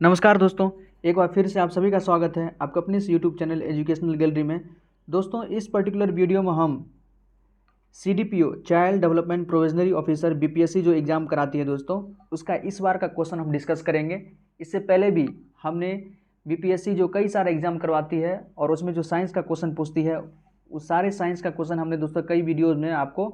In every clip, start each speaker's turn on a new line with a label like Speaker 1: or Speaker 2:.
Speaker 1: नमस्कार दोस्तों, एक बार फिर से आप सभी का स्वागत है आपका अपने इस यूट्यूब चैनल एजुकेशनल गैलरी में। दोस्तों, इस पर्टिकुलर वीडियो में हम CDPO child development provisionary officer BPSC जो एग्ज़ाम कराती है दोस्तों, उसका इस बार का क्वेश्चन हम डिस्कस करेंगे। इससे पहले भी हमने BPSC जो कई सारे एग्ज़ाम करवाती है और उसमें जो साइंस का क्वेश्चन पूछती है, उस सारे साइंस का क्वेश्चन हमने दोस्तों कई वीडियोज़ में आपको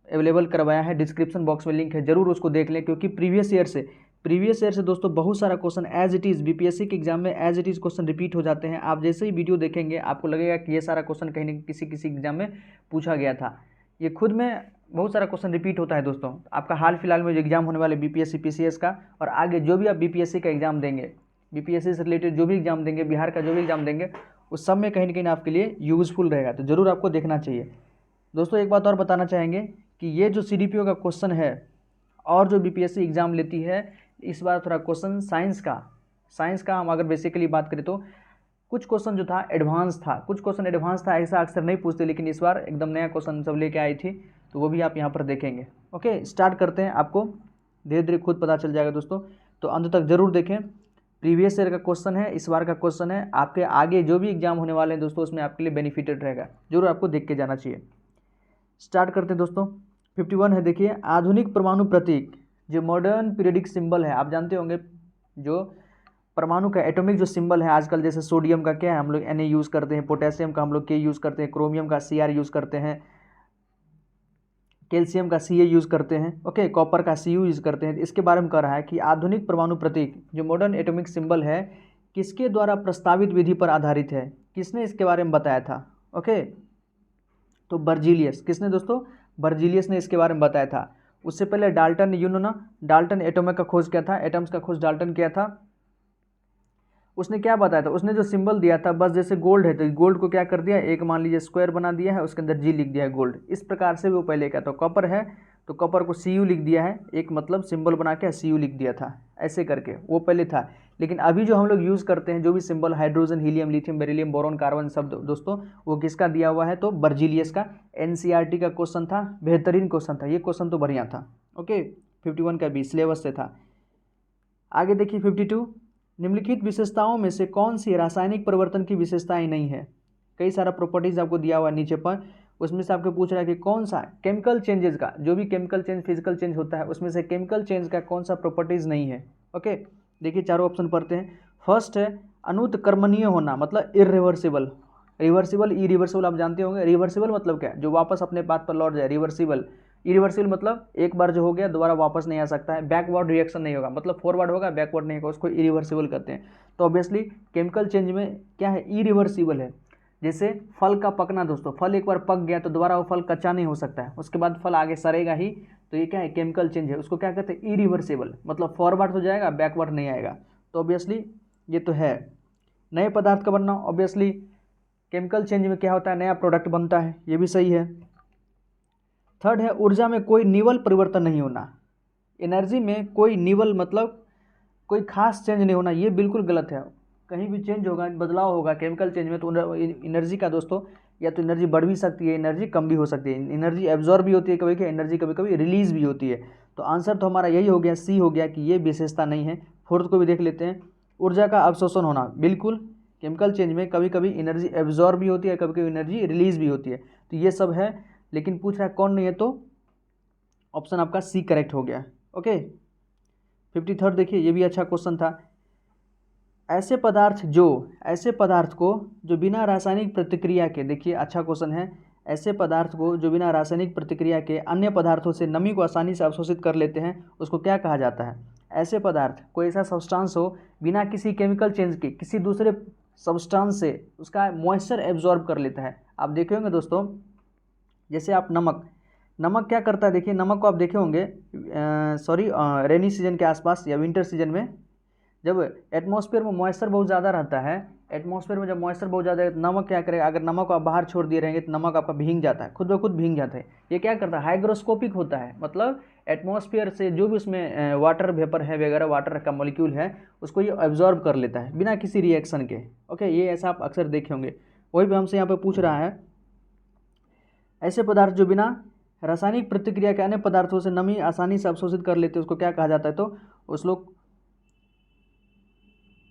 Speaker 1: अवेलेबल करवाया है। डिस्क्रिप्शन बॉक्स में लिंक है, जरूर उसको देख लें, क्योंकि प्रीवियस ईयर से दोस्तों बहुत सारा question as it is BPSC के एग्जाम में as it is question repeat हो जाते हैं। आप जैसे ही वीडियो देखेंगे आपको लगेगा कि ये सारा क्वेश्चन कहीं न किसी एग्जाम में पूछा गया था। ये खुद में बहुत सारा क्वेश्चन रिपीट होता है दोस्तों। आपका हाल फिलहाल में जो एग्जाम होने वाले BPSC PCS का, और आगे जो भी आप BPSC का एग्जाम देंगे, BPSC से रिलेटेड जो भी एग्जाम देंगे, बिहार का जो भी एग्जाम देंगे, उस सब में कहीं ना कहीं आपके लिए यूज़फुल रहेगा, तो ज़रूर आपको देखना चाहिए। दोस्तों, एक बात और बताना चाहेंगे कि ये जो CDPO का क्वेश्चन है और जो BPSC एग्ज़ाम लेती है, इस बार थोड़ा क्वेश्चन साइंस का हम अगर बेसिकली बात करें तो कुछ क्वेश्चन जो था एडवांस था, ऐसा अक्सर नहीं पूछते, लेकिन इस बार एकदम नया क्वेश्चन सब लेके आई थी, तो वो भी आप यहाँ पर देखेंगे। ओके, स्टार्ट करते हैं। आपको धीरे धीरे खुद पता चल जाएगा दोस्तों, तो अंत तक जरूर देखें। प्रीवियस ईयर का क्वेश्चन है, इस बार का क्वेश्चन है, आपके आगे जो भी एग्जाम होने वाले हैं दोस्तों, उसमें आपके लिए बेनिफिटेड रहेगा, जरूर आपको देख के जाना चाहिए। स्टार्ट करते हैं दोस्तों। 51 है, देखिए, आधुनिक परमाणु प्रतीक जो मॉडर्न पीरियडिक सिंबल है, आप जानते होंगे जो परमाणु का एटॉमिक जो सिंबल है आजकल, जैसे सोडियम का क्या है, हम लोग Na यूज़ करते हैं, पोटेशियम का हम लोग K यूज़ करते हैं, क्रोमियम का Cr यूज़ करते हैं, कैल्शियम का Ca यूज़ करते हैं, ओके, कॉपर का Cu यूज़ करते हैं। इसके बारे में कह रहा है कि आधुनिक परमाणु प्रतीक जो मॉडर्न एटॉमिक सिंबल है किसके द्वारा प्रस्तावित विधि पर आधारित है, किसने इसके बारे में बताया था? ओके, तो बर्जीलियस। किसने दोस्तों? बर्जीलियस ने इसके बारे में बताया था। उससे पहले डाल्टन, डाल्टन एटॉम का खोज किया था, एटम्स का खोज डाल्टन किया था। उसने क्या बताया था? उसने जो सिंबल दिया था, बस जैसे गोल्ड है तो गोल्ड को क्या कर दिया, एक मान लीजिए स्क्वायर बना दिया है, उसके अंदर G लिख दिया है गोल्ड। इस प्रकार से वो पहले क्या था, कॉपर है तो कॉपर को Cu लिख दिया है, एक मतलब सिंबल बना के Cu लिख दिया था, ऐसे करके वो पहले था। लेकिन अभी जो हम लोग यूज़ करते हैं जो भी symbol, hydrogen, helium, lithium, beryllium, boron, carbon, सब दोस्तों वो किसका दिया हुआ है? तो बर्जीलियस का। NCERT का क्वेश्चन था, बेहतरीन क्वेश्चन था, ये क्वेश्चन तो बढ़िया था। ओके, 51 का भी सिलेबस से था। आगे देखिए 52, निम्नलिखित विशेषताओं में से कौन सी रासायनिक परिवर्तन की विशेषताएं नहीं है? कई सारा प्रॉपर्टीज आपको दिया हुआ है नीचे पर, उसमें से आपको पूछ रहा है कि कौन सा केमिकल चेंजेस का, जो भी केमिकल चेंज, फिजिकल चेंज होता है, उसमें से केमिकल चेंज का कौन सा प्रॉपर्टीज नहीं है? ओके, देखिए चारों ऑप्शन पढ़ते हैं। फर्स्ट है अनुत्क्रमणीय होना, मतलब इरिवर्सिबल। रिवर्सिबल, इरिवर्सिबल आप जानते होंगे। रिवर्सिबल मतलब क्या है? जो वापस अपने बात पर लौट जाए, रिवर्सिबल। इरिवर्सिबल मतलब एक बार जो हो गया दोबारा वापस नहीं आ सकता है। बैकवर्ड रिएक्शन नहीं होगा, मतलब फॉरवर्ड होगा, बैकवर्ड नहीं होगा, उसको इरिवर्सिबल कहते हैं। तो ऑब्वियसली केमिकल चेंज में क्या है, इरिवर्सिबल है। जैसे फल का पकना दोस्तों, फल एक बार पक गया तो दोबारा वो फल कच्चा नहीं हो सकता है, उसके बाद फल आगे सड़ेगा ही, तो ये क्या है, केमिकल चेंज है। उसको क्या कहते हैं, इरिवर्सिबल, मतलब फॉरवर्ड हो जाएगा, बैकवर्ड नहीं आएगा। तो ऑब्वियसली ये तो है। नए पदार्थ का बनना, ऑब्वियसली केमिकल चेंज में क्या होता है, नया प्रोडक्ट बनता है, ये भी सही है। थर्ड है ऊर्जा में कोई निवल परिवर्तन नहीं होना। एनर्जी में कोई निवल मतलब कोई खास चेंज नहीं होना, ये बिल्कुल गलत है। कहीं भी चेंज होगा, बदलाव होगा केमिकल चेंज में, तो एनर्जी का दोस्तों, या तो एनर्जी बढ़ भी सकती है, एनर्जी कम भी हो सकती है, एनर्जी एब्जॉर्ब भी होती है कभी कभी, एनर्जी कभी कभी रिलीज भी होती है। तो आंसर तो हमारा यही हो गया, C हो गया कि ये विशेषता नहीं है। फोर्थ को भी देख लेते हैं। ऊर्जा का अवशोषण होना, बिल्कुल, केमिकल चेंज में कभी कभी एनर्जी एब्जॉर्ब भी होती है, कभी कभी एनर्जी रिलीज भी होती है, तो ये सब है। लेकिन पूछ रहा है कौन नहीं है, तो ऑप्शन आपका C करेक्ट हो गया। ओके, 53 देखिए, ये भी अच्छा क्वेश्चन था। ऐसे पदार्थ को जो बिना रासायनिक प्रतिक्रिया के, देखिए अच्छा क्वेश्चन है, ऐसे पदार्थ को जो बिना रासायनिक प्रतिक्रिया के अन्य पदार्थों से नमी को आसानी से अवशोषित कर लेते हैं, उसको क्या कहा जाता है? ऐसे पदार्थ, कोई ऐसा सब्सटेंस हो बिना किसी केमिकल चेंज के, किसी दूसरे सब्सटेंस से उसका मॉइस्चर एब्जॉर्ब कर लेता है। आप देखे होंगे दोस्तों, जैसे आप नमक क्या करता है, देखिए नमक को आप देखे होंगे, रेनी सीजन के आसपास या विंटर सीजन में, जब एटमॉस्फेयर में मॉइस्चर बहुत ज़्यादा रहता है, एटमॉस्फेयर में जब मॉइस्चर बहुत ज़्यादा है तो नमक क्या करेगा, अगर नमक को आप बाहर छोड़ दिए रहेंगे तो नमक आपका भीग जाता है, खुद ब खुद भीग जाता है। ये क्या करता है, हाइग्रोस्कोपिक होता है, मतलब एटमॉस्फेयर से जो भी उसमें वाटर वेपर है वगैरह, वाटर का मॉलिक्यूल है, उसको ये एब्जॉर्ब कर लेता है बिना किसी रिएक्शन के। ओके, ये ऐसा आप अक्सर देखे होंगे। वही पे हमसे यहाँ पे पूछ रहा है, ऐसे पदार्थ जो बिना रासायनिक प्रतिक्रिया के अन्य पदार्थों से नमी आसानी से अवशोषित कर लेते हैं, उसको क्या कहा जाता है? तो उस लोग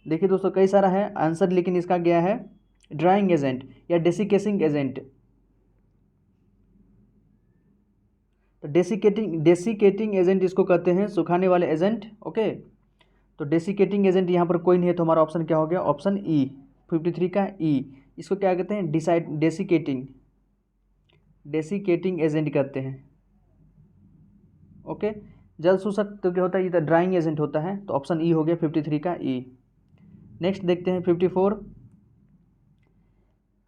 Speaker 1: देखिए दोस्तों कई सारा है आंसर, लेकिन इसका गया है ड्राइंग एजेंट या डेसिकेसिंग एजेंट। तो डेसिकेटिंग एजेंट इसको कहते हैं, सुखाने वाले एजेंट। ओके, तो डेसिकेटिंग एजेंट यहाँ पर कोई नहीं है, तो हमारा ऑप्शन क्या हो गया, ऑप्शन ई, 53 का ई। इसको क्या कहते हैं, डेसिकेटिंग एजेंट कहते हैं। ओके, जल शोषक तो क्या होता है, ये तो ड्राइंग एजेंट होता है, तो ऑप्शन ई हो गया 53 का ई। नेक्स्ट देखते हैं 54,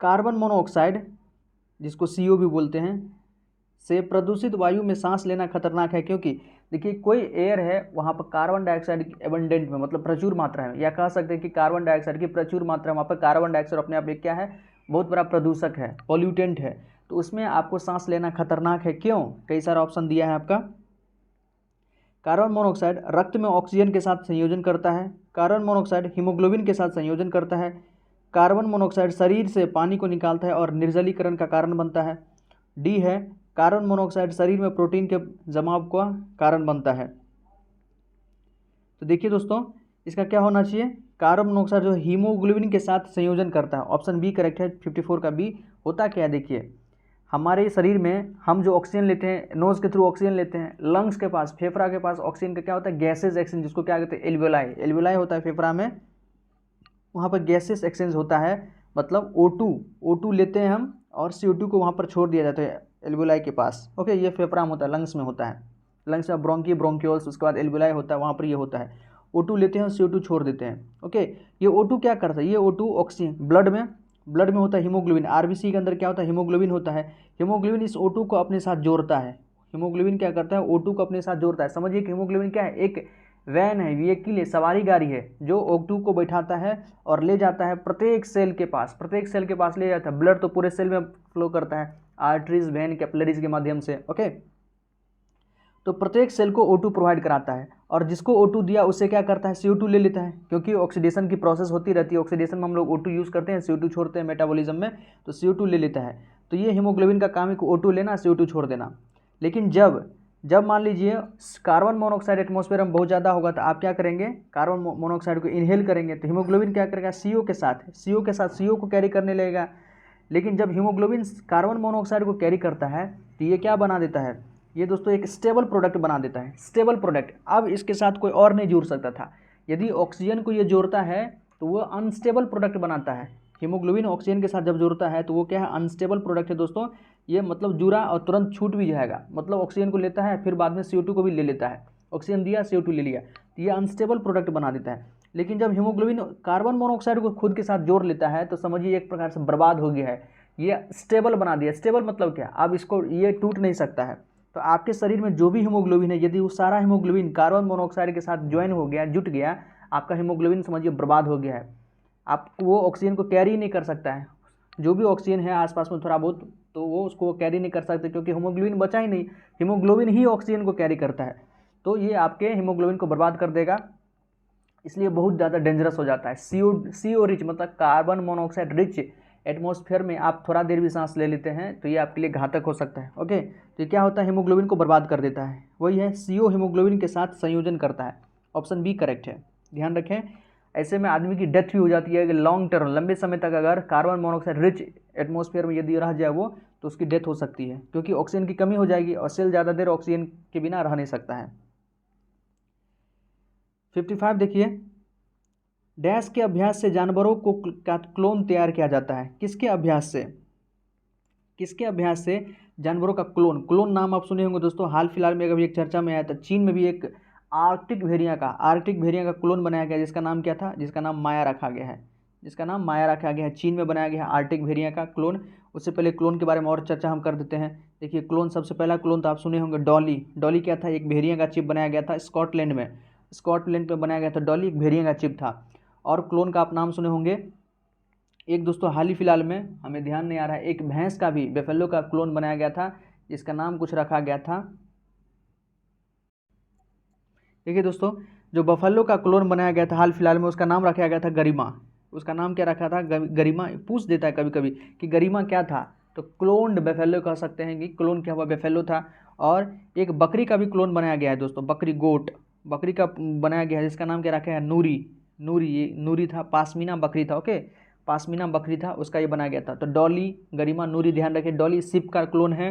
Speaker 1: कार्बन मोनोऑक्साइड जिसको CO भी बोलते हैं से प्रदूषित वायु में सांस लेना खतरनाक है, क्योंकि देखिए कोई एयर है वहाँ पर कार्बन डाइऑक्साइड की एबंडेंट में, मतलब प्रचुर मात्रा में, या कह सकते हैं कि कार्बन डाइऑक्साइड की प्रचुर मात्रा में, वहाँ पर कार्बन डाइऑक्साइड अपने आप एक क्या है, बहुत बड़ा प्रदूषक है, पॉल्यूटेंट है, तो उसमें आपको सांस लेना खतरनाक है। क्यों, कई सारा ऑप्शन दिया है आपका। कार्बन मोनोऑक्साइड रक्त में ऑक्सीजन के साथ संयोजन करता है, कार्बन मोनोऑक्साइड हीमोग्लोबिन के साथ संयोजन करता है, कार्बन मोनोऑक्साइड शरीर से पानी को निकालता है और निर्जलीकरण का कारण बनता है। डी है, कार्बन मोनोऑक्साइड शरीर में प्रोटीन के जमाव का कारण बनता है। तो देखिए दोस्तों इसका क्या होना चाहिए, कार्बन मोनोऑक्साइड जो हीमोग्लोबिन के साथ संयोजन करता है, ऑप्शन बी करेक्ट है, 54 का बी। होता क्या है, देखिए हमारे शरीर में हम जो ऑक्सीजन लेते हैं, नोज के थ्रू ऑक्सीजन लेते हैं, लंग्स के पास, फेफड़ा के पास ऑक्सीजन का क्या होता है, गैसेज एक्सचेंज, जिसको क्या कहते हैं, एल्वियोलाई होता है फेफड़ा में, वहाँ पर गैसेस एक्सचेंज होता है, मतलब O2 लेते हैं हम और CO2 को वहाँ पर छोड़ दिया जाता है एल्वियोलाई के पास। ओके, ये फेफड़ा में होता है, लंग्स में होता है, लंग्स में ब्रोंक्यूल्स, उसके बाद एल्वियोलाई होता है, वहाँ पर ये होता है, O2 लेते हैं और CO2 छोड़ देते हैं। ओके, ये O2 क्या करता है, ये O2 ऑक्सीजन ब्लड में होता है, हीमोग्लोबिन, RBC के अंदर क्या होता है, हीमोग्लोबिन होता है, हीमोग्लोबिन इस O2 को अपने साथ जोड़ता है, हीमोग्लोबिन क्या करता है, O2 को अपने साथ जोड़ता है। समझिए कि हीमोग्लोबिन क्या है, एक वैन है, व्हीकल है, सवारी गाड़ी है, जो O2 को बैठाता है और ले जाता है प्रत्येक सेल के पास ले जाता है। ब्लड तो पूरे सेल में फ्लो करता है, आर्टरीज, वेन, कैपिलरीज के माध्यम से। ओके, तो प्रत्येक सेल को O2 प्रोवाइड कराता है, और जिसको O2 दिया उससे क्या करता है, CO2 ले लेता है, क्योंकि ऑक्सीडेशन की प्रोसेस होती रहती है, ऑक्सीडेशन में हम लोग O2 यूज़ करते हैं, CO2 छोड़ते हैं मेटाबॉलिज्म में, तो CO2 ले लेता है। तो ये हीमोग्लोबिन का काम है कि O2 लेना, CO2 छोड़ देना। लेकिन जब मान लीजिए कार्बन मोनोऑक्साइड एटमॉस्फेयर में बहुत ज़्यादा होगा, तो आप क्या करेंगे, कार्बन मोनोऑक्साइड को इनहेल करेंगे, तो हीमोग्लोबिन क्या करेगा, CO के साथ CO को कैरी करने लगेगा। लेकिन जब हीमोग्लोबिन कार्बन मोनोऑक्साइड को कैरी करता है, तो ये क्या बना देता है, ये दोस्तों एक स्टेबल प्रोडक्ट बना देता है, स्टेबल प्रोडक्ट। अब इसके साथ कोई और नहीं जुड़ सकता था, यदि ऑक्सीजन को ये जोड़ता है तो वो अनस्टेबल प्रोडक्ट बनाता है। हीमोग्लोबिन ऑक्सीजन के साथ जब जुड़ता है तो वो क्या है, अनस्टेबल प्रोडक्ट है दोस्तों। ये मतलब जुड़ा और तुरंत छूट भी जाएगा, मतलब ऑक्सीजन को लेता है, फिर बाद में CO2 को भी ले लेता है, ऑक्सीजन दिया CO2 ले लिया, तो ये अनस्टेबल प्रोडक्ट बना देता है। लेकिन जब हीमोग्लोबिन कार्बन मोनोऑक्साइड को खुद के साथ जोड़ लेता है, तो समझिए एक प्रकार से बर्बाद हो गया है, ये स्टेबल बना दिया। स्टेबल मतलब क्या, अब इसको ये टूट नहीं सकता है। तो आपके शरीर में जो भी हीमोग्लोबिन है, यदि वो सारा हीमोग्लोबिन कार्बन मोनोऑक्साइड के साथ ज्वाइन हो गया, जुट गया, आपका हीमोग्लोबिन समझिए बर्बाद हो गया है। आप वो ऑक्सीजन को कैरी नहीं कर सकता है, जो भी ऑक्सीजन है आसपास में थोड़ा बहुत, तो वो उसको कैरी नहीं कर सकते, क्योंकि हीमोग्लोबिन बचा ही नहीं, हीमोग्लोबिन ही ऑक्सीजन को कैरी करता है, तो ये आपके हीमोग्लोबिन को बर्बाद कर देगा, इसलिए बहुत ज़्यादा डेंजरस हो जाता है। CO रिच मतलब कार्बन मोनोऑक्साइड रिच एटमॉस्फेयर में आप थोड़ा देर भी सांस ले लेते हैं तो ये आपके लिए घातक हो सकता है। ओके, तो ये क्या होता है, हीमोग्लोबिन को बर्बाद कर देता है, वही है CO हीमोग्लोबिन के साथ संयोजन करता है, ऑप्शन बी करेक्ट है। ध्यान रखें, ऐसे में आदमी की डेथ भी हो जाती है, लॉन्ग टर्म, लंबे समय तक अगर कार्बन मोनोऑक्साइड रिच एटमॉस्फेयर में यदि रह जाए वो, तो उसकी डेथ हो सकती है, क्योंकि ऑक्सीजन की कमी हो जाएगी और सेल ज़्यादा देर ऑक्सीजन के बिना रह नहीं सकता है। 55 देखिए, डैश के अभ्यास से जानवरों को का क्लोन तैयार किया जाता है, किसके अभ्यास से जानवरों का क्लोन नाम आप सुने होंगे दोस्तों, हाल फिलहाल में अभी एक चर्चा में आया था, चीन में भी एक आर्कटिक भेड़िया का क्लोन बनाया गया, जिसका नाम क्या था, जिसका नाम माया रखा गया है, चीन में बनाया गया है आर्कटिक भेड़िया का क्लोन। उससे पहले क्लोन के बारे में और चर्चा हम कर देते हैं। देखिए क्लोन, सबसे पहला क्लोन तो आप सुने होंगे डॉली क्या था, एक भेड़िया का चिप बनाया गया था स्कॉटलैंड में बनाया गया था, डॉली एक भेड़िया का चिप था। और क्लोन का आप नाम सुने होंगे, एक दोस्तों हाल ही फिलहाल में, हमें ध्यान नहीं आ रहा है, एक भैंस का भी, बेफेलो का क्लोन बनाया गया था, जिसका नाम कुछ रखा गया था। देखिए दोस्तों, जो बफेलो का क्लोन बनाया गया था हाल फिलहाल में, उसका नाम रखा गया था गरिमा। उसका नाम क्या रखा था, गरिमा। पूछ देता है कभी कभी कि गरिमा क्या था, तो क्लोन्ड बेफेलो कह सकते हैं कि क्लोन क्या हुआ, बेफेलो था। और एक बकरी का भी क्लोन बनाया गया है दोस्तों, बकरी का बनाया गया है, जिसका नाम क्या रखा है, नूरी। नूरी, ये नूरी था, पाशमीना बकरी था, ओके, पाशमीना बकरी था, उसका ये बनाया गया था। तो डॉली, गरिमा, नूरी, ध्यान रखिए। डॉली शिप का क्लोन है,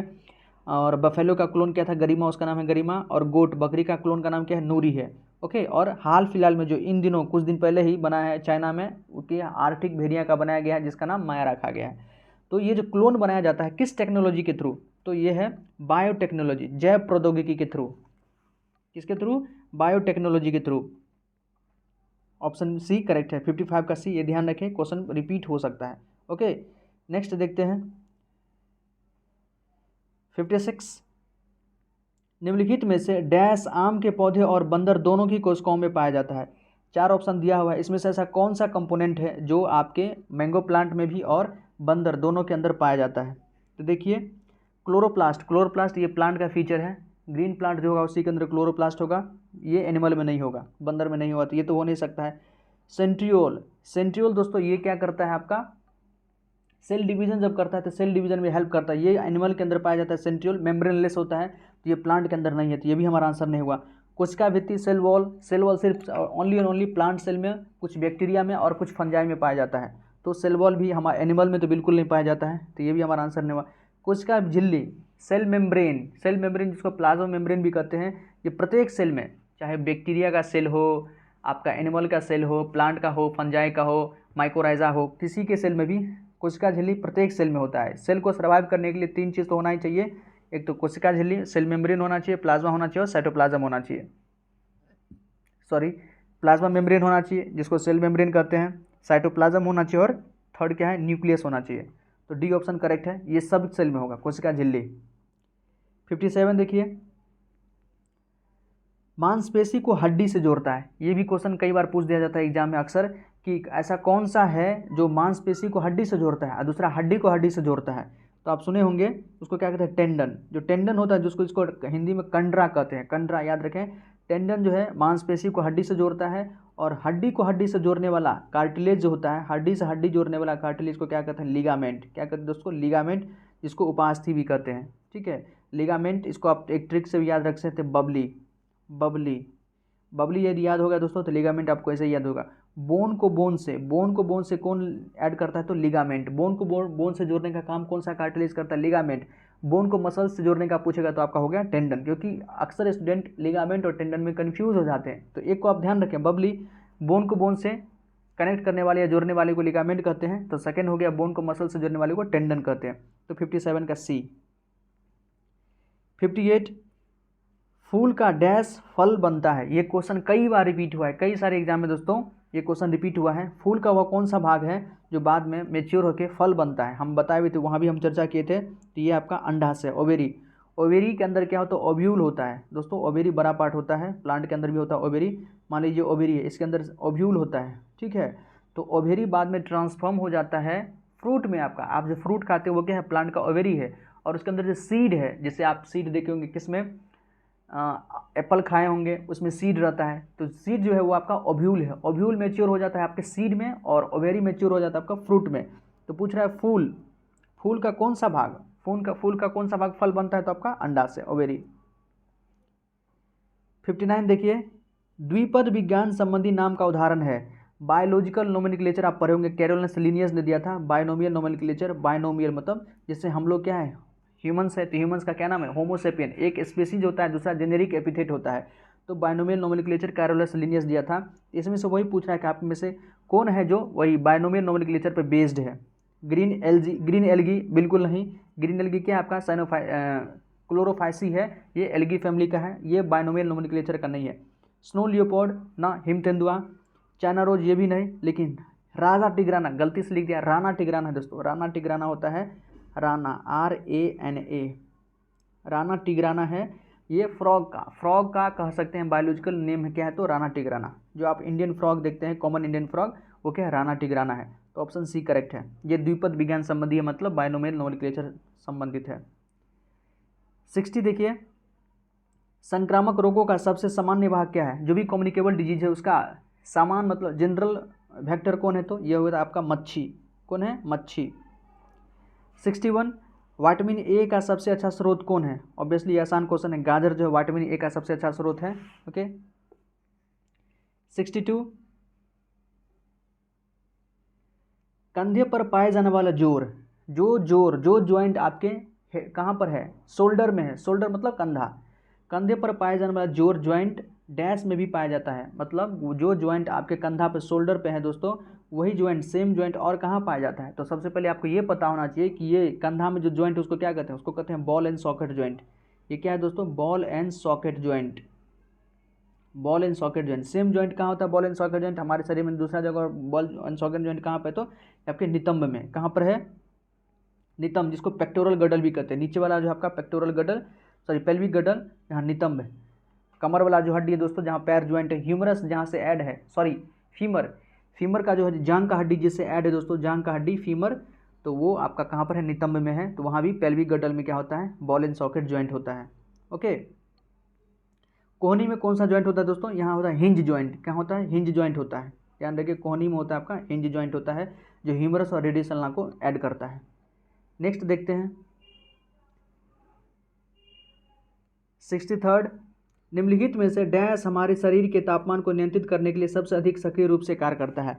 Speaker 1: और बफेलो का क्लोन क्या था, गरिमा, उसका नाम है गरिमा, और गोट बकरी का क्लोन का नाम क्या है, नूरी है, ओके। और हाल फिलहाल में जो इन दिनों कुछ दिन पहले ही बना है चाइना में, उसके आर्टिक भेड़िया का बनाया गया है, जिसका नाम माया रखा गया है। तो ये जो क्लोन बनाया जाता है किस टेक्नोलॉजी के थ्रू, तो ये है बायोटेक्नोलॉजी, जैव प्रौद्योगिकी के थ्रू। किसके थ्रू, बायोटेक्नोलॉजी के थ्रू। ऑप्शन सी करेक्ट है, 55 का सी, ये ध्यान रखें, क्वेश्चन रिपीट हो सकता है, ओके। नेक्स्ट देखते हैं 56, निम्नलिखित में से डैश आम के पौधे और बंदर दोनों की कोशिकाओं में पाया जाता है। 4 ऑप्शन दिया हुआ है, इसमें से ऐसा कौन सा कंपोनेंट है जो आपके मैंगो प्लांट में भी और बंदर दोनों के अंदर पाया जाता है। तो देखिए क्लोरोप्लास्ट, क्लोरोप्लास्ट ये प्लांट का फीचर है, ग्रीन प्लांट जो होगा उसी के अंदर क्लोरोप्लास्ट होगा, ये एनिमल में नहीं होगा, बंदर में नहीं होगा, तो ये तो हो नहीं सकता है। सेंट्रियोल, सेंट्रियोल दोस्तों ये क्या करता है, आपका सेल डिवीजन जब करता है तो सेल डिवीजन में हेल्प करता है, ये एनिमल के अंदर पाया जाता है। सेंट्रियोल मेम्ब्रेनलेस होता है, तो ये प्लांट के अंदर नहीं है, तो ये भी हमारा आंसर नहीं हुआ। कोशिका भित्ति, सेल वॉल, सेल वॉल सिर्फ only and only plant cell में, कुछ बैक्टीरिया में और कुछ फंजाई में पाया जाता है, तो सेल वॉल भी हमारे एनिमल में तो बिल्कुल नहीं पाया जाता है, तो ये भी हमारा आंसर नहीं हुआ। कोशिका झिल्ली, सेल मेम्ब्रेन, सेल मेम्ब्रेन जिसको प्लाज्मा मेम्ब्रेन भी कहते हैं, ये प्रत्येक सेल में, चाहे बैक्टीरिया का सेल हो, आपका एनिमल का सेल हो, प्लांट का हो, फंजाई का हो, माइकोराइजा हो, किसी के सेल में भी कोशिका झिल्ली प्रत्येक सेल में होता है। सेल को सर्वाइव करने के लिए 3 चीज़ तो होना ही चाहिए, एक तो कोशिका झिल्ली, सेल मेम्ब्रेन होना चाहिए, प्लाज्मा होना चाहिए और साइटोप्लाज्म होना चाहिए, सॉरी प्लाज्मा मेम्ब्रेन होना चाहिए जिसको सेल मेम्ब्रेन कहते हैं, साइटोप्लाज्म होना चाहिए और थर्ड क्या है, न्यूक्लियस होना चाहिए। तो डी ऑप्शन करेक्ट है, ये सब सेल में होगा कोशिका झिल्ली। 57 देखिए, मांसपेशी को हड्डी से जोड़ता है, ये भी क्वेश्चन कई बार पूछ दिया जाता है एग्जाम में अक्सर, कि ऐसा कौन सा है जो मांसपेशी को हड्डी से जोड़ता है और दूसरा हड्डी को हड्डी से जोड़ता है। तो आप सुने होंगे उसको क्या कहते हैं, टेंडन, जो टेंडन होता है जिसको इसको हिंदी में कंडरा कहते हैं, कंडरा याद रखें। टेंडन जो है मांसपेशी को हड्डी से जोड़ता है, और हड्डी को हड्डी से जोड़ने वाला कार्टिलेज जो होता है, हड्डी से हड्डी जोड़ने वाला कार्टिलेज को क्या कहते हैं, लिगामेंट, क्या कहते हैं दोस्तों, लिगामेंट, जिसको उपास्थि भी कहते हैं, ठीक है, लिगामेंट। इसको आप एक ट्रिक से भी याद रख सकते हैं, बबली, बबली, बबली यदि याद होगा दोस्तों तो लिगामेंट आपको ऐसे ही याद होगा। बोन को बोन से, बोन को बोन से कौन ऐड करता है, तो लिगामेंट। बोन को बोन से जोड़ने का काम कौन सा कार्टिलेज करता है, लिगामेंट। बोन को मसल्स से जोड़ने का पूछेगा तो आपका हो गया टेंडन, क्योंकि अक्सर स्टूडेंट लिगामेंट और टेंडन में कन्फ्यूज हो जाते हैं, तो एक को आप ध्यान रखें, बबली बोन को बोन से कनेक्ट करने वाले या जोड़ने वाले को लिगामेंट कहते हैं, तो सेकेंड हो गया बोन को मसल से जोड़ने वाले को टेंडन कहते हैं, तो 57 का सी। 58, फूल का डैश फल बनता है, ये क्वेश्चन कई बार रिपीट हुआ है, कई सारे एग्जाम में दोस्तों ये क्वेश्चन रिपीट हुआ है। फूल का वह कौन सा भाग है जो बाद में मेच्योर होकर फल बनता है, हम बताए हुए थे, वहाँ भी हम चर्चा किए थे। तो ये आपका अंडाशय, ओवेरी। ओवेरी के अंदर क्या होता है, ओव्यूल होता है दोस्तों, ओवेरी बड़ा पार्ट होता है, प्लांट के अंदर भी होता है ओवेरी। मान लीजिए ओवेरी है, इसके अंदर ओव्यूल होता है, ठीक है। तो ओवेरी बाद में ट्रांसफॉर्म हो जाता है फ्रूट में, आपका आप जो फ्रूट खाते हो वो क्या है, प्लांट का ओवेरी है। और उसके अंदर जो सीड है, जिसे आप सीड देखे होंगे किसमें, एप्पल खाए होंगे, उसमें सीड रहता है, तो सीड जो है वो आपका ओव्यूल है, ओव्यूल मैच्योर हो जाता है आपके सीड में, और ओवेरी मैच्योर हो जाता है आपका फ्रूट में। तो पूछ रहा है फूल, फूल का कौन सा भाग, फूल का कौन सा भाग फल बनता है, तो आपका अंडाशय, ओवेरी। 59 देखिए, द्विपद विज्ञान संबंधी नाम का उदाहरण है। बायोलॉजिकल नोमेनक्लेचर आप पढ़े होंगे, कैरोलिनस लिनियस ने दिया था। बायनोमियल नोमेनक्लेचर, बायनोमियल मतलब जैसे हम लोग क्या है, ह्यूमंस है, तो ह्यूमंस का क्या नाम है, होमोसेपियन, एक स्पीसीज होता है, दूसरा जेनेरिक एपिथेट होता है। तो बायनोमियल नोमेनक्लेचर कैरोलिनस लिनियस दिया था। इसमें से वही पूछ रहा है कि आप में से कौन है जो वही बायनोमियल नोमेनक्लेचर पर बेस्ड है। ग्रीन एल्गी बिल्कुल नहीं, ग्रीन एल्गी क्या आपका क्लोरोफाइसी है, ये एल्गी फैमिली का है, ये बायनोमियल नोमेनक्लेचर का नहीं है। स्नो लियोपोर्ड ना, हिम तेंदुआ, चाइना रोज ये भी नहीं, लेकिन राजा टिग्राना, गलती से लिख दिया, राना टिग्राना दोस्तों, राना टिग्राना होता है, राना RANA, राना टिग्राना है, ये फ्रॉग का कह सकते हैं, बायोलॉजिकल नेम क्या है तो राना टिग्राना। जो आप इंडियन फ्रॉग देखते हैं, कॉमन इंडियन फ्रॉग, वो क्या है, राना टिग्राना है, तो ऑप्शन सी करेक्ट है। ये द्विपद विज्ञान संबंधी है, मतलब बायनोमियल नोमेनक्लेचर संबंधित है। 60 देखिए, संक्रामक रोगों का सबसे सामान्य भाग क्या है, जो भी कम्युनिकेबल डिजीज है उसका सामान मतलब जनरल वेक्टर कौन है, तो यह होता है आपका मच्छी, कौन है, मच्छी। 61, विटामिन ए का सबसे अच्छा स्रोत कौन है, ऑब्वियसली ये आसान क्वेश्चन है, गाजर जो है विटामिन ए का सबसे अच्छा स्रोत है, ओके। 62, कंधे पर पाए जाने वाला जोर, जो ज्वाइंट आपके कहाँ पर है, शोल्डर में है, शोल्डर मतलब कंधा। कंधे पर पाए जाने वाला जोर ज्वाइंट डैश में भी पाया जाता है, मतलब जो ज्वाइंट आपके कंधा पे शोल्डर पे है दोस्तों, वही ज्वाइंट सेम ज्वाइंट और कहाँ पाया जाता है। तो सबसे पहले आपको ये पता होना चाहिए कि ये कंधा में जो ज्वाइंट है उसको क्या कहते हैं, उसको कहते हैं बॉल एंड सॉकेट ज्वाइंट। ये क्या है दोस्तों, ball and socket joint. Ball and socket joint, same joint कहाँ होता है, बॉल एंड सॉकेट ज्वाइंट हमारे शरीर में दूसरा जगह, और बॉल एंड सॉकेट ज्वाइंट कहाँ पे, तो आपके नितंब में। कहाँ पर है, नितंब, जिसको पेक्टोरल गडल भी कहते हैं। नीचे वाला जो आपका पेक्टोरल गडल, सॉरी पेल्विक गडल, यहाँ नितंब है। कमर वाला जो हड्डी है दोस्तों, जहाँ पैर ज्वाइंट है, ह्यूमरस जहाँ से ऐड है, सॉरी फीमर, फीमर का जो है जांग का हड्डी जिससे ऐड है दोस्तों, जांग का हड्डी फीमर, तो वो आपका कहाँ पर है, नितंब में है। तो वहाँ भी पेल्विक गडल में क्या होता है, बॉल एंड सॉकेट ज्वाइंट होता है। ओके, कोहनी में कौन सा ज्वाइंट होता है दोस्तों, यहाँ होता है हिंज ज्वाइंट। क्या होता है, हिंज ज्वाइंट होता है। ध्यान रखिए, कोहनी में होता है आपका हिंज ज्वाइंट होता है, जो ह्यूमरस और रेडियस अल्ना को ऐड करता है। नेक्स्ट देखते हैं 63rd, निम्नलिखित में से डैश हमारे शरीर के तापमान को नियंत्रित करने के लिए सबसे अधिक सक्रिय रूप से कार्य करता है।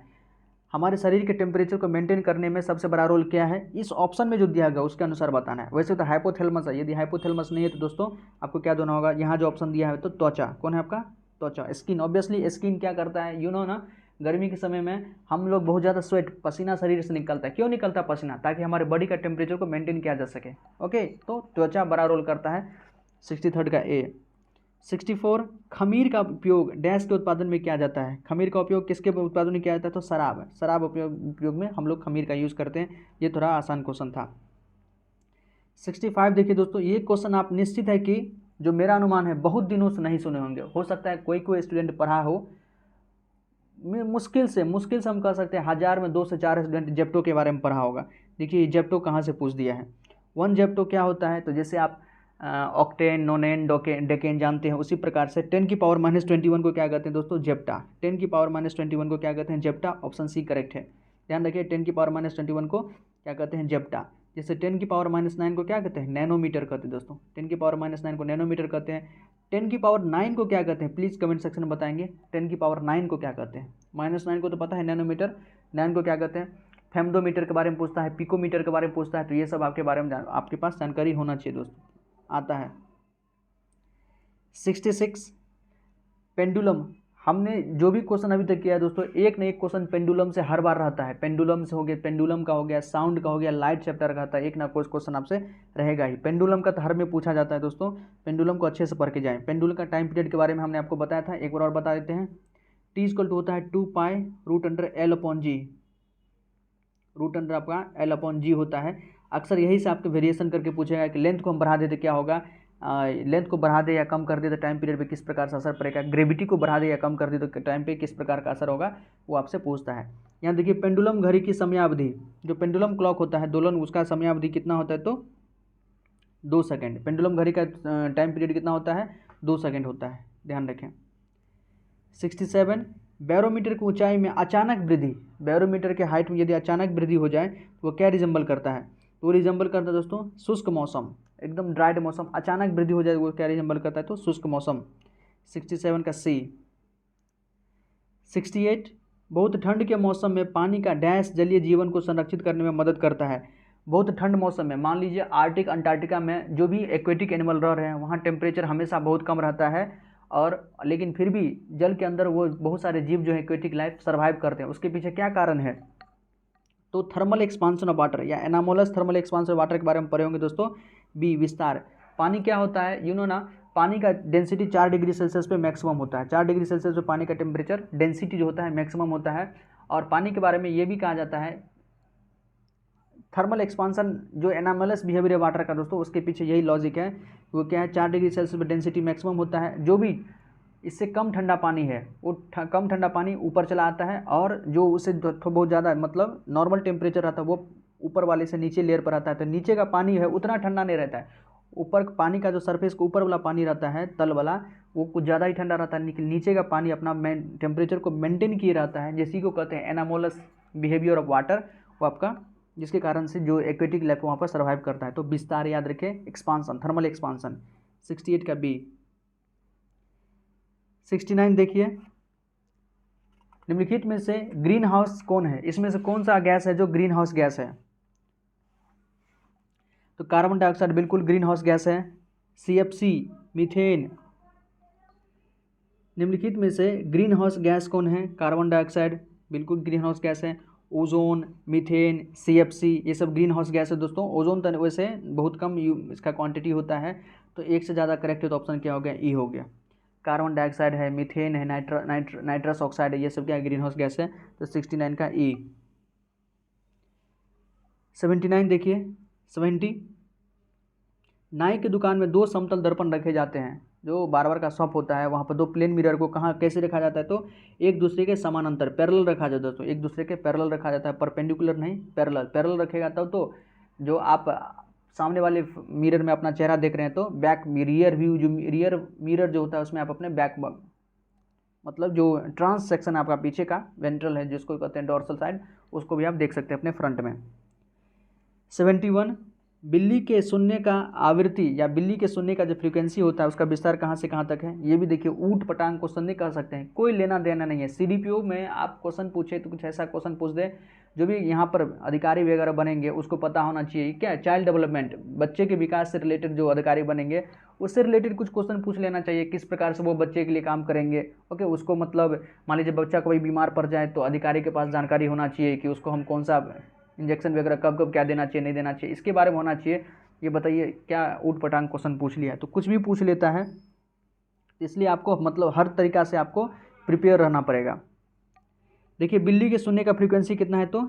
Speaker 1: हमारे शरीर के टेम्परेचर को मेंटेन करने में सबसे बड़ा रोल क्या है, इस ऑप्शन में जो दिया गया उसके अनुसार बताना है। वैसे तो हाइपोथैलेमस है, यदि हाइपोथैलेमस नहीं है तो दोस्तों आपको क्या देना होगा, यहाँ जो ऑप्शन दिया है तो त्वचा, कौन है आपका, त्वचा, स्किन। ऑब्वियसली स्किन क्या करता है, यू नो ना, गर्मी के समय में हम लोग बहुत ज़्यादा स्वेट, पसीना शरीर से निकलता है। क्यों निकलता है पसीना, ताकि हमारे बॉडी का टेम्परेचर को मेंटेन किया जा सके। ओके, तो त्वचा बड़ा रोल करता है। 63rd का ए। 64, खमीर का उपयोग डैश के उत्पादन में किया जाता है। खमीर का उपयोग किसके उत्पादन में किया जाता है, तो शराब, शराब उपयोग में हम लोग खमीर का यूज़ करते हैं। ये थोड़ा आसान क्वेश्चन था। 65 देखिए दोस्तों, ये क्वेश्चन आप निश्चित है कि जो मेरा अनुमान है बहुत दिनों से नहीं सुने होंगे। हो सकता है कोई स्टूडेंट पढ़ा हो, मुश्किल से हम कह सकते हैं 1000 में 2 से 4 स्टूडेंट जेप्टो के बारे में पढ़ा होगा। देखिए जेप्टो कहाँ से पूछ दिया है। 1 जेप्टो क्या होता है, तो जैसे आप ऑक्टेन, नोनेन, डेकेन जानते हैं, उसी प्रकार से 10 की पावर -21 को क्या कहते हैं दोस्तों, जेप्टा। 10 की पावर -21 को क्या कहते हैं, जेप्टा। ऑप्शन सी करेक्ट है। ध्यान रखिए, 10 की पावर -21 को क्या कहते हैं, जेप्टा। जैसे 10 की पावर -9 को क्या कहते हैं, नैनोमीटर कहते हैं दोस्तों। 10 की पावर -9 को नैनोमीटर कहते हैं। 10 की पावर 9 को क्या कहते हैं, प्लीज़ कमेंट सेक्शन में बताएंगे। 10 की पावर 9 को क्या कहते हैं, -9 को तो पता है नैनोमीटर, 9 को क्या कहते हैं, फेमडोमीटर के बारे में पूछता है, पिकोमीटर के बारे में पूछता है। तो ये सब आपके बारे में आपके पास जानकारी होना चाहिए दोस्तों, आता है। 66, पेंडुलम। हमने जो भी क्वेश्चन अभी तक किया है दोस्तों, एक न एक क्वेश्चन पेंडुलम से हर बार रहता है। पेंडुलम से हो गया, पेंडुलम का हो गया, साउंड का हो गया, लाइट चैप्टर का था, एक ना कोई क्वेश्चन आपसे रहेगा ही। पेंडुलम का तो हर में पूछा जाता है दोस्तों, पेंडुलम को अच्छे से पढ़ के जाएं। पेंडुलम का टाइम पीरियड के बारे में हमने आपको बताया था, एक बार और बता देते हैं। T= होता है 2π√L/G, √, आपका L/G होता है। अक्सर यही से आपके वेरिएशन करके पूछेगा कि लेंथ को हम बढ़ा देते क्या होगा, लेंथ को बढ़ा दे या कम कर दे तो टाइम पीरियड पे किस प्रकार से असर पड़ेगा, ग्रेविटी को बढ़ा दे या कम कर दे तो टाइम पे किस प्रकार का असर होगा, वो आपसे पूछता है। यहाँ देखिए, पेंडुलम घड़ी की समयावधि, जो पेंडुलम क्लॉक होता है दोलन, उसका समयावधि कितना होता है, तो 2 सेकेंड। पेंडुलम घड़ी का टाइम पीरियड कितना होता है, 2 सेकेंड होता है, ध्यान रखें। 67, बैरोमीटर की ऊंचाई में अचानक वृद्धि, बैरोमीटर के हाइट में यदि अचानक वृद्धि हो जाए तो वो क्या रिजेंबल करता है, तो वो रिजेंबल करता है दोस्तों शुष्क मौसम, एकदम ड्राइड मौसम। अचानक वृद्धि हो जाए वो क्या रिजेंबल करता है, तो शुष्क मौसम। 67 का सी। 68, बहुत ठंड के मौसम में पानी का डैश जलीय जीवन को संरक्षित करने में मदद करता है। बहुत ठंड मौसम में, मान लीजिए आर्टिक अंटार्कटिका में जो भी एक्वेटिक एनिमल रह रहे हैं, वहाँ टेम्परेचर हमेशा बहुत कम रहता है, और लेकिन फिर भी जल के अंदर वो बहुत सारे जीव जो है एक्वेटिक लाइफ सर्वाइव करते हैं। उसके पीछे क्या कारण है, तो थर्मल एक्सपांशन ऑफ वाटर या anomalous thermal expansion of water के बारे में पढ़े होंगे दोस्तों। बी, विस्तार। पानी क्या होता है, यू नो ना, पानी का डेंसिटी 4 डिग्री सेल्सियस पे मैक्सिमम होता है। 4 डिग्री सेल्सियस पे पानी का टेम्परेचर डेंसिटी जो होता है मैक्सिमम होता है। और पानी के बारे में ये भी कहा जाता है, थर्मल एक्सपांसन जो एनामलस बिहेवियर वाटर का दोस्तों, उसके पीछे यही लॉजिक है। वो क्या है, 4 डिग्री सेल्सियस पे डेंसिटी मैक्सिमम होता है। जो भी इससे कम ठंडा पानी है वो कम ठंडा पानी ऊपर चला आता है, और जो उससे बहुत ज़्यादा मतलब नॉर्मल टेम्परेचर रहता है वो ऊपर वाले से नीचे लेयर पर आता है। तो नीचे का पानी है उतना ठंडा नहीं रहता है, ऊपर पानी का जो सरफेस के ऊपर वाला पानी रहता है, तल वाला, वो कुछ ज़्यादा ही ठंडा रहता है, लेकिन नीचे का पानी अपना टेम्परेचर को मेंटेन किए रहता है, जैसी को कहते हैं एनामोलस बिहेवियर ऑफ वाटर, वो आपका, जिसके कारण से जो एक्वेटिक लाइफ वहाँ पर सर्वाइव करता है। तो विस्तार याद रखें, एक्सपांसन, थर्मल एक्सपांसन। 68 का बी। 69 देखिए, निम्नलिखित में से ग्रीन हाउस कौन है, इसमें से कौन सा गैस है जो ग्रीन हाउस गैस है? तो कार्बन डाइऑक्साइड बिल्कुल ग्रीन हाउस गैस है। CFC methane. निम्नलिखित में से ग्रीन हाउस गैस कौन है? कार्बन डाइऑक्साइड बिल्कुल ग्रीन हाउस गैस है। ओजोन, मीथेन, CFC ये सब ग्रीन हाउस गैस है दोस्तों। ओजोन तो वैसे बहुत कम इसका क्वांटिटी होता है, तो एक से ज़्यादा करेक्ट है तो ऑप्शन क्या हो गया? ई हो गया। कार्बन डाइऑक्साइड है, मीथेन है, नाइट्रस ऑक्साइड है, ये सब क्या है? ग्रीन हाउस गैस है। तो 69 का ई। 79 देखिए। 70 नाई की दुकान में 2 समतल दर्पण रखे जाते हैं। जो बार्बर का शॉप होता है वहाँ पर 2 प्लेन मिरर को कहाँ कैसे रखा जाता है? तो एक दूसरे के समानांतर पैरेलल रखा जाता है दोस्तों। एक दूसरे के पैरेलल रखा जाता है, परपेंडिकुलर नहीं, पैरेलल। पैरेलल रखेगा तब तो जो आप सामने वाले मिरर में अपना चेहरा देख रहे हैं तो बैक रियर व्यू, जो रियर मिरर जो होता है उसमें आप अपने बैक मतलब जो ट्रांस सेक्शन आपका पीछे का वेंट्रल है जिसको कहते हैं डोर्सल साइड, उसको भी आप देख सकते हैं अपने फ्रंट में। 71 बिल्ली के सुनने का आवृत्ति या बिल्ली के सुनने का जो फ्रीक्वेंसी होता है उसका विस्तार कहाँ से कहाँ तक है? ये भी देखिए ऊट पटांग क्वेश्चन नहीं कर सकते हैं, कोई लेना देना नहीं है। CDPO में आप क्वेश्चन पूछे तो कुछ ऐसा क्वेश्चन पूछ दे जो भी यहाँ पर अधिकारी वगैरह बनेंगे उसको पता होना चाहिए। क्या चाइल्ड डेवलपमेंट, बच्चे के विकास से रिलेटेड जो अधिकारी बनेंगे उससे रिलेटेड कुछ क्वेश्चन पूछ लेना चाहिए, किस प्रकार से वो बच्चे के लिए काम करेंगे। ओके, उसको मतलब मान लीजिए बच्चा कोई बीमार पड़ जाए तो अधिकारी के पास जानकारी होना चाहिए कि उसको हम कौन सा इंजेक्शन वगैरह कब कब क्या देना चाहिए, नहीं देना चाहिए, इसके बारे में होना चाहिए। ये बताइए क्या ऊट पटांग क्वेश्चन पूछ लिया है? तो कुछ भी पूछ लेता है, इसलिए आपको मतलब हर तरीक़ा से आपको प्रिपेयर रहना पड़ेगा। देखिए बिल्ली के सुनने का फ्रीक्वेंसी कितना है? तो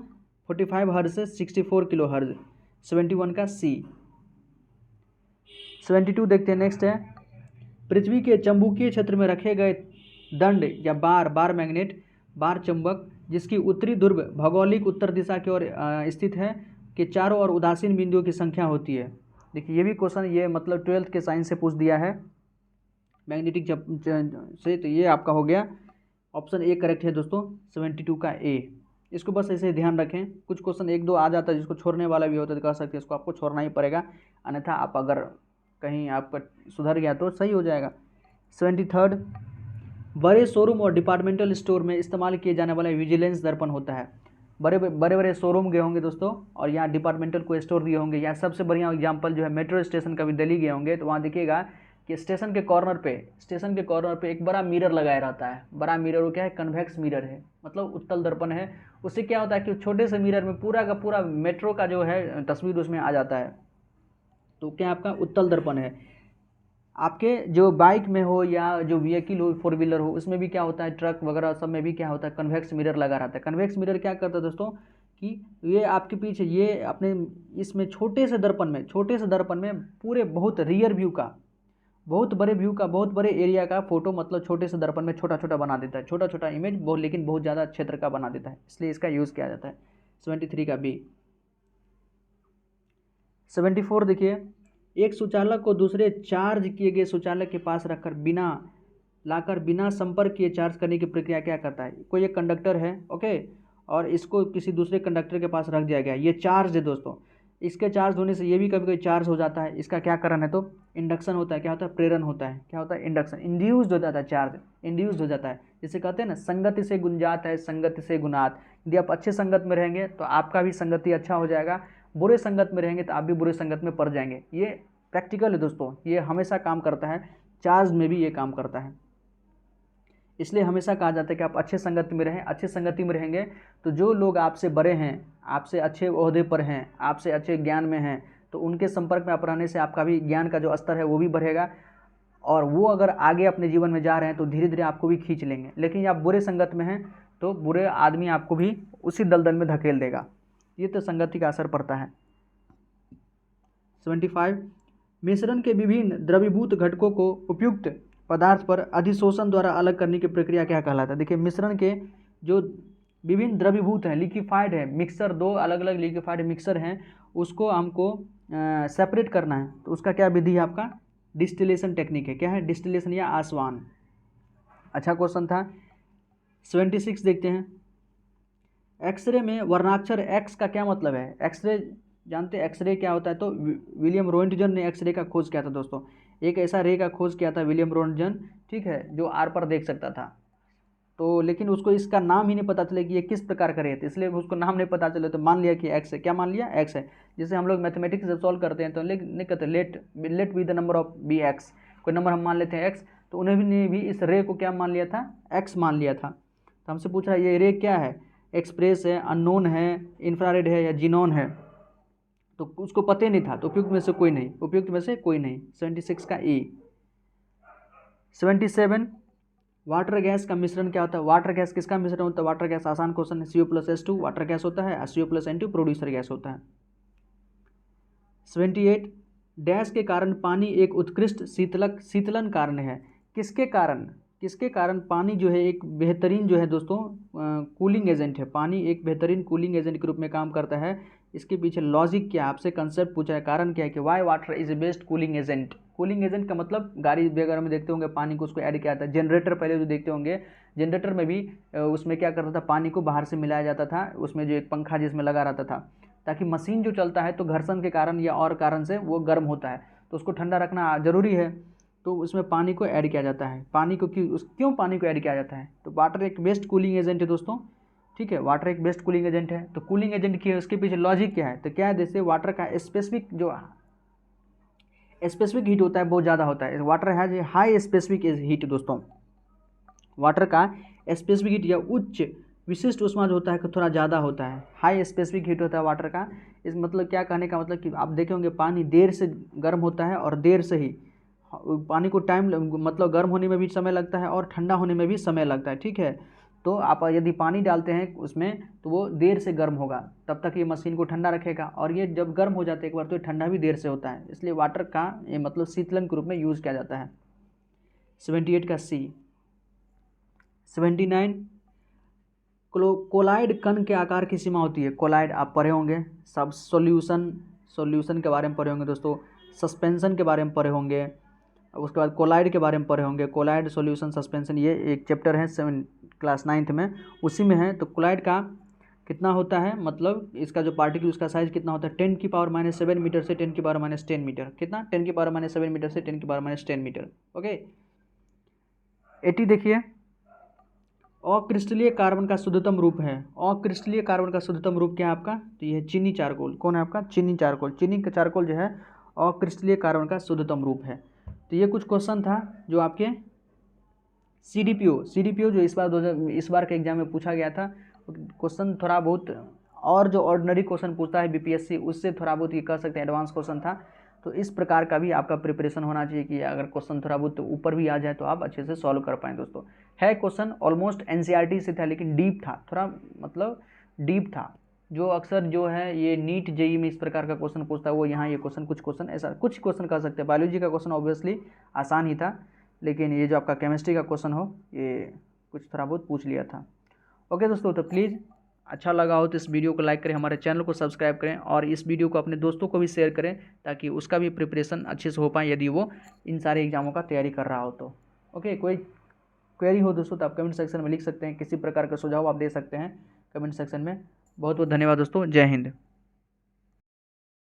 Speaker 1: 45 हर्ज से 64 किलो हर्ज। 71 का सी। 72 देखते हैं। नेक्स्ट है पृथ्वी के चुंबकीय क्षेत्र में रखे गए दंड या बार मैग्नेट, बार चुंबक जिसकी उत्तरी ध्रुव भौगोलिक उत्तर दिशा की ओर स्थित है कि चारों ओर उदासीन बिंदुओं की संख्या होती है। देखिए ये भी क्वेश्चन ये मतलब 12th के साइंस से पूछ दिया है मैग्नेटिक से, तो ये आपका हो गया ऑप्शन ए करेक्ट है दोस्तों। 72 का ए। इसको बस ऐसे ध्यान रखें, कुछ क्वेश्चन 1-2 आ जाता है जिसको छोड़ने वाला भी होता है तो कह सकते हैं इसको आपको छोड़ना ही पड़ेगा, अन्यथा आप अगर कहीं आपका सुधर गया तो सही हो जाएगा। 73 बड़े शोरूम और डिपार्टमेंटल स्टोर में इस्तेमाल किए जाने वाला विजिलेंस दर्पण होता है। बड़े शोरूम गए होंगे दोस्तों और यहाँ डिपार्टमेंटल को स्टोर दिए होंगे, या सबसे बढ़िया एग्जांपल जो है मेट्रो स्टेशन कभी दिल्ली गए होंगे तो वहाँ देखिएगा कि स्टेशन के कॉर्नर पे एक बड़ा मिरर लगाया रहता है। बड़ा मिरर वो क्या है? कन्वेक्स मिरर है, मतलब उत्तल दर्पण है। उससे क्या होता है कि छोटे से मिरर में पूरा का पूरा मेट्रो का जो है तस्वीर उसमें आ जाता है। तो क्या आपका उत्तल दर्पण है। आपके जो बाइक में हो या जो व्हीकल हो, 4 व्हीलर हो, उसमें भी क्या होता है, ट्रक वगैरह सब में भी क्या होता है? कन्वेक्स मिरर लगा रहता है। कन्वेक्स मिरर क्या करता है दोस्तों कि ये आपके पीछे ये अपने इसमें छोटे से दर्पण में पूरे बहुत रियर व्यू का, बहुत बड़े व्यू का, बहुत बड़े एरिया का फोटो मतलब छोटे से दर्पण में छोटा छोटा बना देता है। छोटा छोटा इमेज बहुत, लेकिन बहुत ज़्यादा क्षेत्र का बना देता है, इसलिए इसका यूज़ किया जाता है। 73 का बी। 74 देखिए एक सुचालक को दूसरे चार्ज किए गए सुचालक के पास रखकर बिना संपर्क किए चार्ज करने की प्रक्रिया क्या करता है? कोई एक कंडक्टर है, ओके, और इसको किसी दूसरे कंडक्टर के पास रख दिया गया, ये चार्ज है दोस्तों। इसके चार्ज होने से ये भी कभी कभी चार्ज हो जाता है। इसका क्या कारण है? तो इंडक्शन होता है। क्या होता है? प्रेरण होता है। क्या होता है? इंडक्शन। इंड्यूस्ड हो जाता है, चार्ज इंड्यूस्ड हो जाता है। जिसे कहते हैं ना संगति से गुंजात है, संगति से गुणात। यदि आप अच्छे संगत में रहेंगे तो आपका भी संगति अच्छा हो जाएगा, बुरे संगत में रहेंगे तो आप भी बुरे संगत में पड़ जाएंगे। ये प्रैक्टिकल है दोस्तों, ये हमेशा काम करता है, चार्ज में भी ये काम करता है। इसलिए हमेशा कहा जाता है कि आप अच्छे संगति में रहें। अच्छे संगति में रहेंगे तो जो लोग आपसे बड़े हैं, आपसे अच्छे ओहदे पर हैं, आपसे अच्छे ज्ञान में हैं, तो उनके संपर्क में आप रहने से आपका भी ज्ञान का जो स्तर है वो भी बढ़ेगा, और वो अगर आगे अपने जीवन में जा रहे हैं तो धीरे धीरे आपको भी खींच लेंगे। लेकिन आप बुरे संगत में हैं तो बुरे आदमी आपको भी उसी दलदल में धकेल देगा। ये तो संगति का असर पड़ता है। 75 मिश्रण के विभिन्न द्रवीभूत घटकों को उपयुक्त पदार्थ पर अधिशोषण द्वारा अलग करने की प्रक्रिया क्या कहलाता है? देखिए मिश्रण के जो विभिन्न द्रवीभूत हैं, लिक्विफाइड है, मिक्सर, 2 अलग अलग लिक्विफाइड मिक्सर हैं, उसको हमको सेपरेट करना है, तो उसका क्या विधि है? आपका डिस्टिलेशन टेक्निक है। क्या है? डिस्टिलेशन या आसवान। अच्छा क्वेश्चन था। 76 देखते हैं। एक्सरे में वर्णाक्षर एक्स का क्या मतलब है? एक्सरे जानते हैं एक्सरे क्या होता है? तो विलियम रोएंटजन ने एक्सरे का खोज किया था दोस्तों। एक ऐसा रे का खोज किया था विलियम रोएंटजन, ठीक है, जो आर पर देख सकता था। तो लेकिन उसको इसका नाम ही नहीं पता चले कि ये किस प्रकार का रे है, इसलिए उसको नाम नहीं पता चले तो मान लिया कि एक्स है। क्या मान लिया? एक्स है। जैसे हम लोग मैथमेटिक्स जब सॉल्व करते हैं तो नहीं कहते let be the number of b x, कोई नंबर हम मान लेते हैं एक्स, तो उन्होंने भी इस रे को क्या मान लिया था? एक्स मान लिया था। तो हमसे पूछ रहा है ये रे क्या है? एक्सप्रेस है, अननोन है, इंफ्रारेड है या जीनोन है? तो उसको पता ही नहीं था, तो उपयुक्त में से कोई नहीं, उपयुक्त में से कोई नहीं। 76 का ए। 77 वाटर गैस का मिश्रण क्या होता है? वाटर गैस किसका मिश्रण होता है? वाटर गैस आसान क्वेश्चन है, CO+H2 वाटर गैस होता है, CO+N2 प्रोड्यूसर गैस होता है। 78 डैश के कारण पानी एक उत्कृष्ट शीतलन कारण है। किसके कारण? किसके कारण पानी जो है एक बेहतरीन जो है दोस्तों कूलिंग एजेंट है। पानी एक बेहतरीन कूलिंग एजेंट के रूप में काम करता है। इसके पीछे लॉजिक क्या है? आपसे कंसेप्ट पूछा है, कारण क्या है कि Y water is a best cooling agent. Cooling agent का मतलब गाड़ी वगैरह में देखते होंगे पानी को उसको ऐड किया जाता है। जनरेटर पहले जो देखते होंगे, जनरेटर में भी उसमें क्या करता था, पानी को बाहर से मिलाया जाता था, उसमें जो एक पंखा जिसमें लगा रहता था, ताकि मशीन जो चलता है तो घर्षण के कारण या और कारण से वो गर्म होता है, तो उसको ठंडा रखना ज़रूरी है, तो उसमें पानी को ऐड किया जाता है। पानी को क्यों पानी को ऐड किया जाता है? तो वाटर एक बेस्ट कूलिंग एजेंट है दोस्तों, ठीक है, वाटर एक बेस्ट कूलिंग एजेंट है। तो कूलिंग एजेंट की है, उसके पीछे लॉजिक क्या है? तो क्या है, जैसे वाटर का स्पेसिफिक हीट होता है बहुत ज़्यादा होता है। Water has a high specific heat दोस्तों। वाटर का स्पेसिफिक हीट या उच्च विशिष्ट ऊष्मा जो होता है थोड़ा ज़्यादा होता है, हाई स्पेसिफिक हीट होता है वाटर का। इस मतलब क्या कहने का मतलब कि आप देखे होंगे पानी देर से गर्म होता है और देर से ही पानी को टाइम मतलब गर्म होने में भी समय लगता है और ठंडा होने में भी समय लगता है, ठीक है। तो आप यदि पानी डालते हैं उसमें तो वो देर से गर्म होगा, तब तक ये मशीन को ठंडा रखेगा, और ये जब गर्म हो जाता है एक बार तो ये ठंडा भी देर से होता है, इसलिए वाटर का ये मतलब शीतलन के रूप में यूज़ किया जाता है। 78 का सी। 79 कोलाइड कण के आकार की सीमा होती है। कोलाइड आप पढ़े होंगे, सब सॉल्यूशन के बारे में पढ़े होंगे दोस्तों, सस्पेंशन के बारे में पढ़े होंगे, उसके बाद कोलाइड के बारे में पढ़े होंगे। कोलाइड, सॉल्यूशन, सस्पेंशन, ये एक चैप्टर है क्लास 9th में, उसी में है। तो कोलाइड का कितना होता है, मतलब इसका जो पार्टिकल उसका साइज कितना होता है? 10⁻⁷ मीटर से 10⁻⁻10 मीटर। कितना? 10⁻⁷ मीटर से 10⁻⁻10 मीटर। ओके। 80 देखिए, अक्रिस्टलीय कार्बन का शुद्धतम रूप है। अक्रिस्टलीय कार्बन का शुद्धतम रूप क्या है आपका? तो ये है चीनी चारकोल। कौन है आपका? चीनी चारकोल। चीनी का चारकोल जो है अक्रिस्टलीय कार्बन का शुद्धतम रूप है। तो ये कुछ क्वेश्चन था जो आपके CDPO जो इस बार के एग्जाम में पूछा गया था। क्वेश्चन थोड़ा बहुत और जो ऑर्डिनरी क्वेश्चन पूछता है BPSC उससे थोड़ा बहुत ये कह सकते हैं एडवांस क्वेश्चन था। तो इस प्रकार का भी आपका प्रिपरेशन होना चाहिए कि अगर क्वेश्चन थोड़ा बहुत ऊपर भी आ जाए तो आप अच्छे से सॉल्व कर पाएँ दोस्तों। है क्वेश्चन ऑलमोस्ट NCERT से था, लेकिन डीप था, थोड़ा मतलब डीप था। जो अक्सर जो है ये नीट JEE में इस प्रकार का क्वेश्चन पूछता है, वो यहाँ ये क्वेश्चन कुछ क्वेश्चन कर सकते हैं। बायोलॉजी का क्वेश्चन ऑब्वियसली आसान ही था, लेकिन ये जो आपका केमिस्ट्री का क्वेश्चन हो ये कुछ थोड़ा बहुत पूछ लिया था। ओके दोस्तों, तो प्लीज़ अच्छा लगा हो तो इस वीडियो को लाइक करें, हमारे चैनल को सब्सक्राइब करें और इस वीडियो को अपने दोस्तों को भी शेयर करें ताकि उसका भी प्रिपरेशन अच्छे से हो पाए यदि वो इन सारे एग्जामों का तैयारी कर रहा हो तो। ओके, कोई क्वेरी हो दोस्तों तो आप कमेंट सेक्शन में लिख सकते हैं, किसी प्रकार का सुझाव आप दे सकते हैं कमेंट सेक्शन में। बहुत बहुत धन्यवाद दोस्तों, जय हिंद।